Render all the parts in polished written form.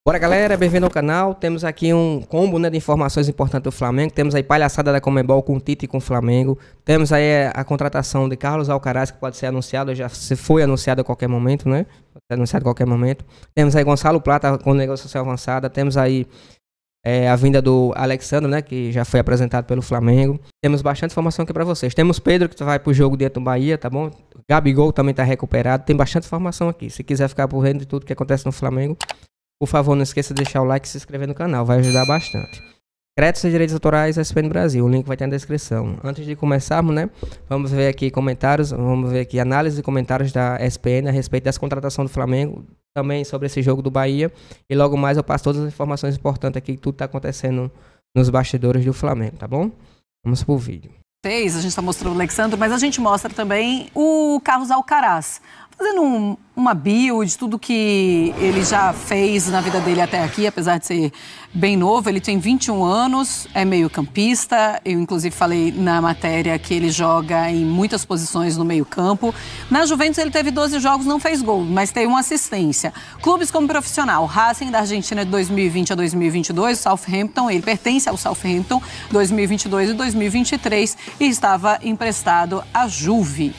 Bora, galera, bem-vindo ao canal. Temos aqui um combo, né, de informações importantes do Flamengo. Temos aí palhaçada da Conmebol com o Tite e com o Flamengo. Temos aí a contratação de Carlos Alcaraz, que pode ser anunciado, já se foi anunciado a qualquer momento, né? Pode ser anunciado a qualquer momento. Temos aí Gonçalo Plata com negociação avançada. Temos aí a vinda do Alexandre, né, que já foi apresentado pelo Flamengo. Temos bastante informação aqui pra vocês. Temos Pedro, que vai pro jogo dentro do Bahia, tá bom? Gabigol também tá recuperado. Tem bastante informação aqui. Se quiser ficar por dentro de tudo que acontece no Flamengo, por favor, não esqueça de deixar o like e se inscrever no canal, vai ajudar bastante. Créditos e direitos autorais SPN Brasil, o link vai ter na descrição. Antes de começarmos, né, vamos ver aqui comentários, vamos ver aqui análise e comentários da SPN a respeito dessa contratação do Flamengo, também sobre esse jogo do Bahia. E logo mais eu passo todas as informações importantes aqui que tudo está acontecendo nos bastidores do Flamengo, tá bom? Vamos pro vídeo. A gente está mostrando o Alexandre, mas a gente mostra também o Carlos Alcaraz, fazendo uma bio de tudo que ele já fez na vida dele até aqui, apesar de ser bem novo. Ele tem 21 anos, é meio campista. Eu, inclusive, falei na matéria que ele joga em muitas posições no meio campo. Na Juventus, ele teve 12 jogos, não fez gol, mas tem uma assistência. Clubes como profissional, Racing da Argentina de 2020 a 2022, Southampton, ele pertence ao Southampton, 2022 e 2023, e estava emprestado à Juve.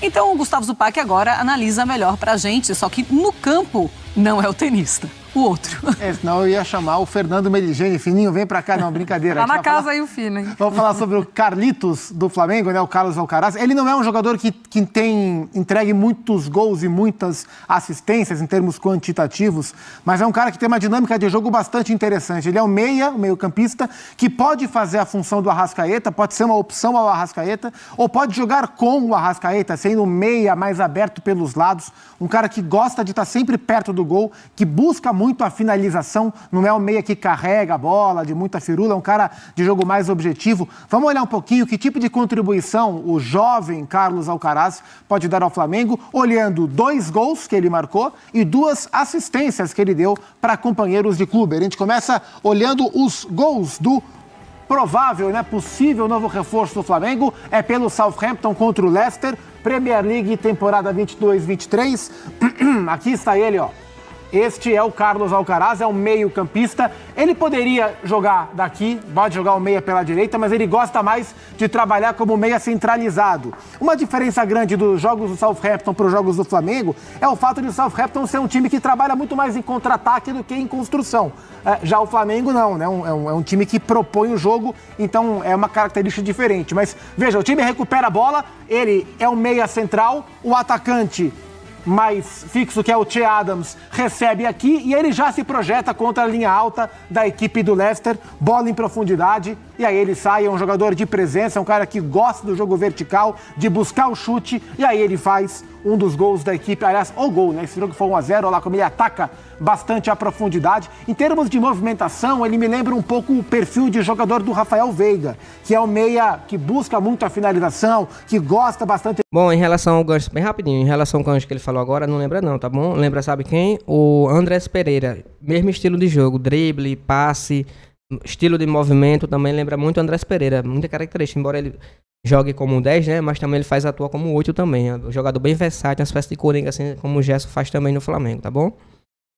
Então o Gustavo Zupac agora analisa melhor pra gente, só que no campo não é o tenista, o outro. Senão eu ia chamar o Fernando Meligeni. Fininho, vem pra cá, não, brincadeira. Tá na casa aí o Fino, hein? Vamos falar sobre o Carlitos do Flamengo, né, o Carlos Alcaraz. Ele não é um jogador que tem entregue muitos gols e muitas assistências em termos quantitativos, mas é um cara que tem uma dinâmica de jogo bastante interessante. Ele é um meio-campista, que pode fazer a função do Arrascaeta, pode ser uma opção ao Arrascaeta, ou pode jogar com o Arrascaeta, sendo meia mais aberto pelos lados. Um cara que gosta de estar sempre perto do gol, que busca muito a finalização, não é um meia que carrega a bola, de muita firula, é um cara de jogo mais objetivo. Vamos olhar um pouquinho que tipo de contribuição o jovem Carlos Alcaraz pode dar ao Flamengo, olhando 2 gols que ele marcou e 2 assistências que ele deu para companheiros de clube. A gente começa olhando os gols do provável, né, possível novo reforço do Flamengo, é pelo Southampton contra o Leicester, Premier League temporada 22-23. Aqui está ele, ó. Este é o Carlos Alcaraz, é um meio-campista. Ele poderia jogar daqui, pode jogar o meia pela direita, mas ele gosta mais de trabalhar como meia centralizado. Uma diferença grande dos jogos do Southampton para os jogos do Flamengo é o fato de o Southampton ser um time que trabalha muito mais em contra-ataque do que em construção. Já o Flamengo não, né? É um time que propõe o jogo, então é uma característica diferente. Mas veja, o time recupera a bola, ele é um meia central, o atacante mais fixo, que é o Che Adams, recebe aqui e ele já se projeta contra a linha alta da equipe do Leicester, bola em profundidade, e aí ele sai, é um jogador de presença, é um cara que gosta do jogo vertical, de buscar o chute, e aí ele faz um dos gols da equipe, aliás, o gol, né? Esse jogo foi 1-0, olha lá como ele ataca bastante a profundidade. Em termos de movimentação, ele me lembra um pouco o perfil de jogador do Rafael Veiga, que é um meia que busca muito a finalização, que gosta bastante. Bom, em relação ao gancho, bem rapidinho, em relação ao gancho que ele falou agora, não lembra não, tá bom? Lembra, sabe quem? O Andrés Pereira, mesmo estilo de jogo, drible, passe, estilo de movimento, também lembra muito o Andrés Pereira, muita característica, embora ele jogue como um 10, né? Mas também ele atua como 8 também. É um jogador bem versátil, uma espécie de coringa, assim como o Gerson faz também no Flamengo, tá bom?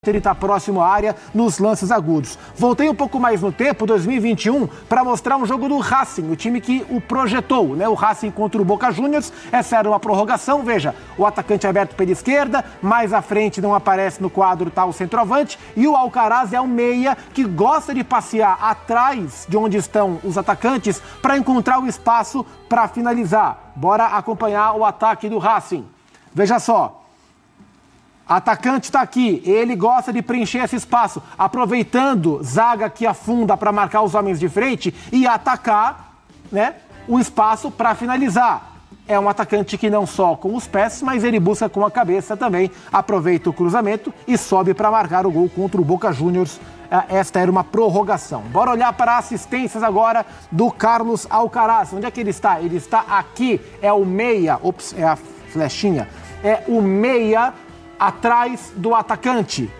Ele está próximo à área nos lances agudos. Voltei um pouco mais no tempo, 2021, para mostrar um jogo do Racing, o time que o projetou, né? O Racing contra o Boca Juniors, essa era uma prorrogação, veja, o atacante aberto pela esquerda, mais à frente não aparece no quadro, tá o centroavante, e o Alcaraz é um meia que gosta de passear atrás de onde estão os atacantes para encontrar o espaço para finalizar. Bora acompanhar o ataque do Racing. Veja só. Atacante está aqui, ele gosta de preencher esse espaço, aproveitando zaga que afunda para marcar os homens de frente e atacar, né, o espaço para finalizar. É um atacante que não só com os pés, mas ele busca com a cabeça também, aproveita o cruzamento e sobe para marcar o gol contra o Boca Juniors. Esta era uma prorrogação. Bora olhar para assistências agora do Carlos Alcaraz. Onde é que ele está? Ele está aqui, é o meia, ops, é a flechinha, é o meia atrás do atacante.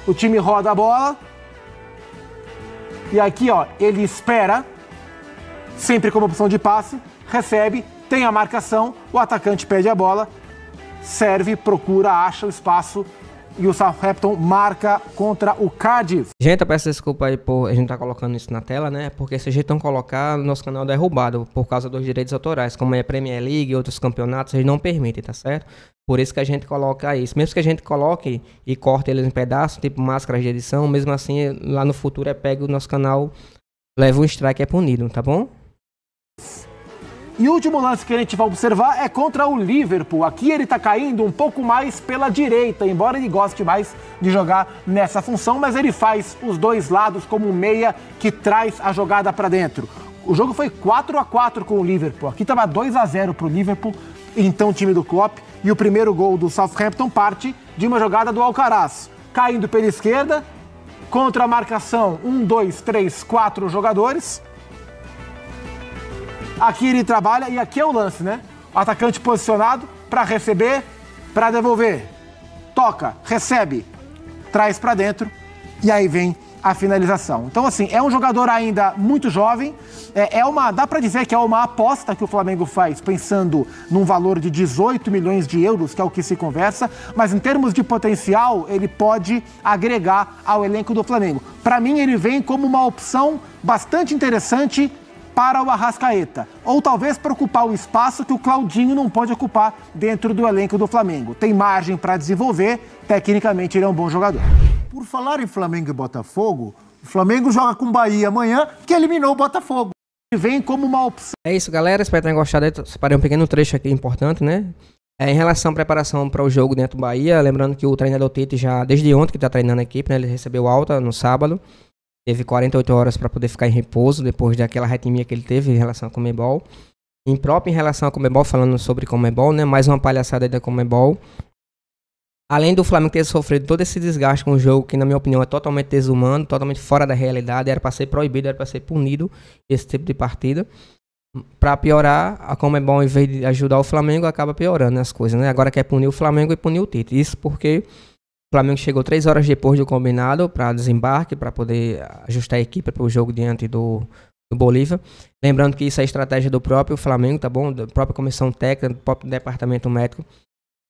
O time roda a bola e aqui, ó, ele espera, sempre como opção de passe, recebe, tem a marcação, o atacante pede a bola, serve, procura, acha o espaço e o Southampton marca contra o Cardiff. Gente, eu peço desculpa aí por a gente tá colocando isso na tela, né? Porque se a gente não colocar, nosso canal é derrubado por causa dos direitos autorais. Como é Premier League e outros campeonatos, eles não permitem, tá certo? Por isso que a gente coloca isso. Mesmo que a gente coloque e corte eles em pedaços, tipo máscaras de edição, mesmo assim, lá no futuro é pego o nosso canal, leva um strike e é punido, tá bom? E o último lance que a gente vai observar é contra o Liverpool. Aqui ele está caindo um pouco mais pela direita, embora ele goste mais de jogar nessa função, mas ele faz os dois lados como um meia que traz a jogada para dentro. O jogo foi 4-4 com o Liverpool. Aqui estava 2-0 para o Liverpool, então time do Klopp. E o primeiro gol do Southampton parte de uma jogada do Alcaraz. Caindo pela esquerda, contra a marcação 1, 2, 3, 4 jogadores. Aqui ele trabalha e aqui é o lance, né? O atacante posicionado para receber, para devolver. Toca, recebe, traz para dentro e aí vem a finalização. Então, assim, é um jogador ainda muito jovem. Dá para dizer que é uma aposta que o Flamengo faz pensando num valor de 18 milhões de euros, que é o que se conversa, mas em termos de potencial, ele pode agregar ao elenco do Flamengo. Para mim, ele vem como uma opção bastante interessante para o Arrascaeta, ou talvez para ocupar o espaço que o Claudinho não pode ocupar dentro do elenco do Flamengo. Tem margem para desenvolver, tecnicamente ele é um bom jogador. Por falar em Flamengo e Botafogo, o Flamengo joga com o Bahia amanhã, que eliminou o Botafogo. Ele vem como uma opção. É isso, galera, espero que tenham gostado. Eu separei um pequeno trecho aqui importante, né? Em relação à preparação para o jogo dentro do Bahia, lembrando que o treinador Tite já, desde ontem que está treinando a equipe, né? Ele recebeu alta no sábado. Teve 48 horas para poder ficar em repouso depois daquela arritmia que ele teve em relação ao Conmebol. Em relação ao Conmebol, falando sobre Conmebol, né? Mais uma palhaçada aí da Conmebol. Além do Flamengo ter sofrido todo esse desgaste com o jogo, que na minha opinião é totalmente desumano, totalmente fora da realidade, era para ser proibido, era para ser punido esse tipo de partida. Para piorar, a Conmebol, em vez de ajudar o Flamengo, acaba piorando as coisas, né? Agora quer punir o Flamengo e punir o Tite. Isso porque o Flamengo chegou 3 horas depois do combinado para desembarque, para poder ajustar a equipe para o jogo diante do Bolívar. Lembrando que isso é estratégia do próprio Flamengo, tá bom? Da própria comissão técnica, do próprio departamento médico,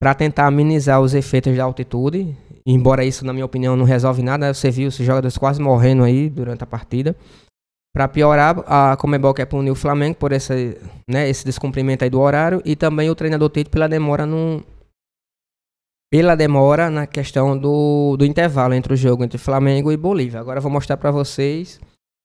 para tentar amenizar os efeitos da altitude. Embora isso, na minha opinião, não resolve nada. Você viu os jogadores quase morrendo aí durante a partida. Para piorar, a Conmebol quer punir o Flamengo por esse descumprimento aí do horário, e também o treinador Tite pela demora na questão do intervalo entre o jogo entre Flamengo e Bolívia. Agora eu vou mostrar para vocês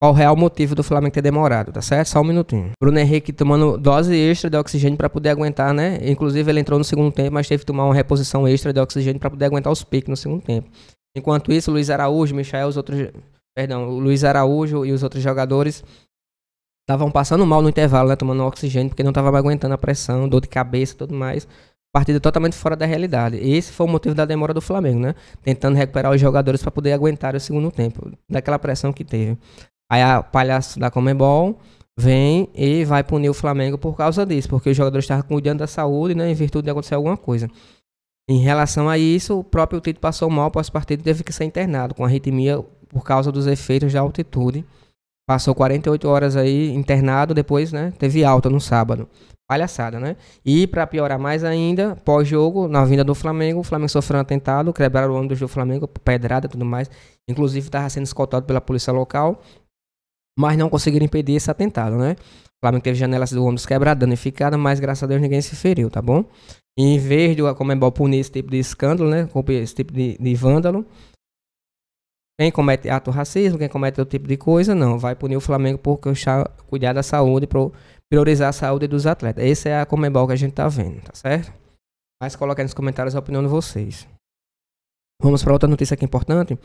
qual o real motivo do Flamengo ter demorado, tá certo? Só um minutinho. Bruno Henrique tomando dose extra de oxigênio para poder aguentar, né? Inclusive ele entrou no segundo tempo, mas teve que tomar uma reposição extra de oxigênio para poder aguentar os picos no segundo tempo. Enquanto isso, Luiz Araújo, o Luiz Araújo e os outros jogadores estavam passando mal no intervalo, né? Tomando oxigênio, porque não estavam aguentando a pressão, dor de cabeça e tudo mais. Partida totalmente fora da realidade. Esse foi o motivo da demora do Flamengo, né? Tentando recuperar os jogadores para poder aguentar o segundo tempo, daquela pressão que teve. Aí a palhaço da Conmebol vem e vai punir o Flamengo por causa disso, porque os jogadores estavam cuidando da saúde, né? Em virtude de acontecer alguma coisa. Em relação a isso, o próprio Tite passou mal pós-partida e teve que ser internado com arritmia por causa dos efeitos da altitude. Passou 48 horas aí internado, depois, né? Teve alta no sábado. Palhaçada, né? E para piorar mais ainda, pós-jogo, na vinda do Flamengo, o Flamengo sofreu um atentado, quebraram o ônibus do Flamengo, pedrada e tudo mais. Inclusive estava sendo escoltado pela polícia local, mas não conseguiram impedir esse atentado, né? O Flamengo teve janelas do ônibus quebradas, danificadas, mas graças a Deus ninguém se feriu, tá bom? E em vez de a Conmebol punir esse tipo de escândalo, né? Esse tipo de vândalo, quem comete ato racismo, quem comete outro tipo de coisa, não. Vai punir o Flamengo por cuidar da saúde, priorizar a saúde dos atletas. Essa é a Conmebol que a gente tá vendo, tá certo? Mas coloca aí nos comentários a opinião de vocês. Vamos para outra notícia aqui importante.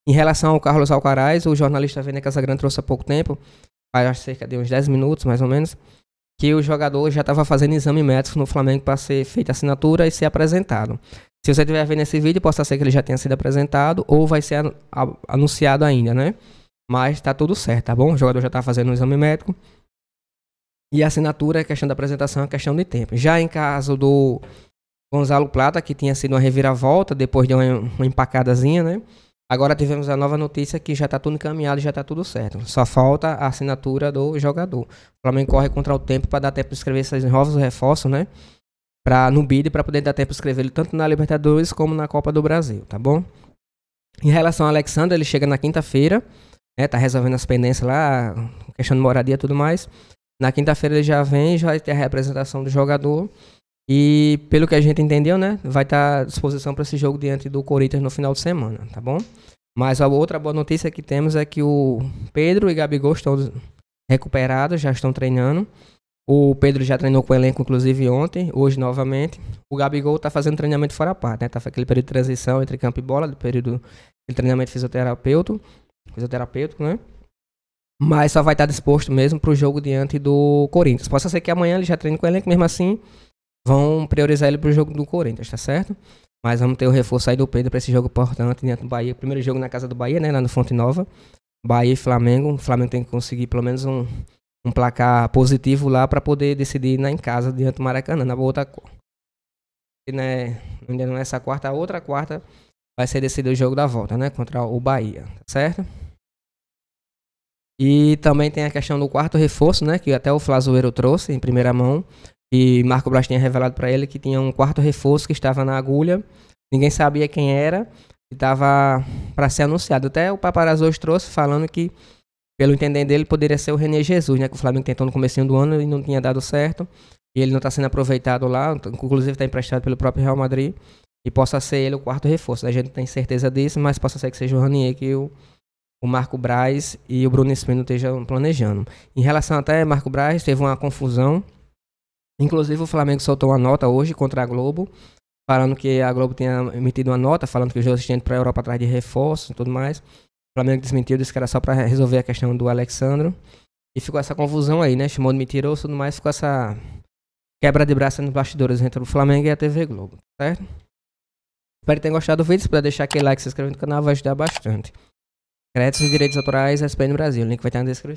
Em relação ao Carlos Alcaraz, o jornalista Vene Casagrande trouxe há pouco tempo, há cerca de uns 10 minutos mais ou menos, que o jogador já estava fazendo exame médico no Flamengo para ser feita a assinatura e ser apresentado. Se você estiver vendo esse vídeo, pode ser que ele já tenha sido apresentado ou vai ser anunciado ainda, né? Mas tá tudo certo, tá bom? O jogador já está fazendo um exame médico. E a assinatura, a questão da apresentação, é questão de tempo. Já em caso do Gonzalo Plata, que tinha sido uma reviravolta depois de uma empacadazinha, né? Agora tivemos a nova notícia que já está tudo encaminhado e já está tudo certo. Só falta a assinatura do jogador. O Flamengo corre contra o tempo para dar tempo de escrever esses novos reforços, né? no bid para poder dar tempo de inscrever ele tanto na Libertadores como na Copa do Brasil, tá bom? Em relação ao Alexandre, ele chega na quinta-feira, né? Tá resolvendo as pendências lá, questão de moradia e tudo mais. Na quinta-feira ele já vem, já vai ter a representação do jogador. E pelo que a gente entendeu, né? Vai estar à disposição para esse jogo diante do Corinthians no final de semana, tá bom? Mas a outra boa notícia que temos é que o Pedro e Gabigol estão recuperados, já estão treinando. O Pedro já treinou com o elenco, inclusive ontem, hoje novamente. O Gabigol tá fazendo treinamento fora a parte, né? Tá aquele período de transição entre campo e bola, do período de treinamento fisioterapêutico, né? Mas só vai estar disposto mesmo pro jogo diante do Corinthians. Possa ser que amanhã ele já treine com o elenco, mesmo assim, vão priorizar ele pro jogo do Corinthians, tá certo? Mas vamos ter o reforço aí do Pedro para esse jogo importante diante do Bahia. Primeiro jogo na casa do Bahia, né? Lá no Fonte Nova. Bahia e Flamengo. O Flamengo tem que conseguir pelo menos um placar positivo lá para poder decidir em casa diante do Maracanã, na outra né, ainda não é essa quarta, a outra quarta vai ser decidido o jogo da volta, né, contra o Bahia, tá certo? E também tem a questão do quarto reforço, né, que até o Flazoeiro trouxe em primeira mão, e Marco Braz tinha revelado para ele que tinha um quarto reforço que estava na agulha, ninguém sabia quem era, e estava para ser anunciado. Até o Paparazzo hoje trouxe falando que pelo entender dele, poderia ser o René Jesus, né? Que o Flamengo tentou no comecinho do ano e não tinha dado certo. E ele não está sendo aproveitado lá. Inclusive está emprestado pelo próprio Real Madrid. E possa ser ele o quarto reforço. A gente não tem certeza disso, mas possa ser que seja o Ranier que o Marco Braz e o Bruno Espino estejam planejando. Em relação até Marco Braz, teve uma confusão. Inclusive o Flamengo soltou uma nota hoje contra a Globo, falando que a Globo tinha emitido uma nota, falando que os jogadores tinham ido para a Europa atrás de reforço e tudo mais. O Flamengo desmentiu, disse que era só para resolver a questão do Alexandre. E ficou essa confusão aí, né? Chamou de mentiroso e tudo mais. Ficou essa quebra de braço nos bastidores entre o Flamengo e a TV Globo, certo? Espero que tenham gostado do vídeo. Se puder deixar aquele like e se inscrever no canal, vai ajudar bastante. Créditos e direitos autorais, SPN Brasil. O link vai estar na descrição.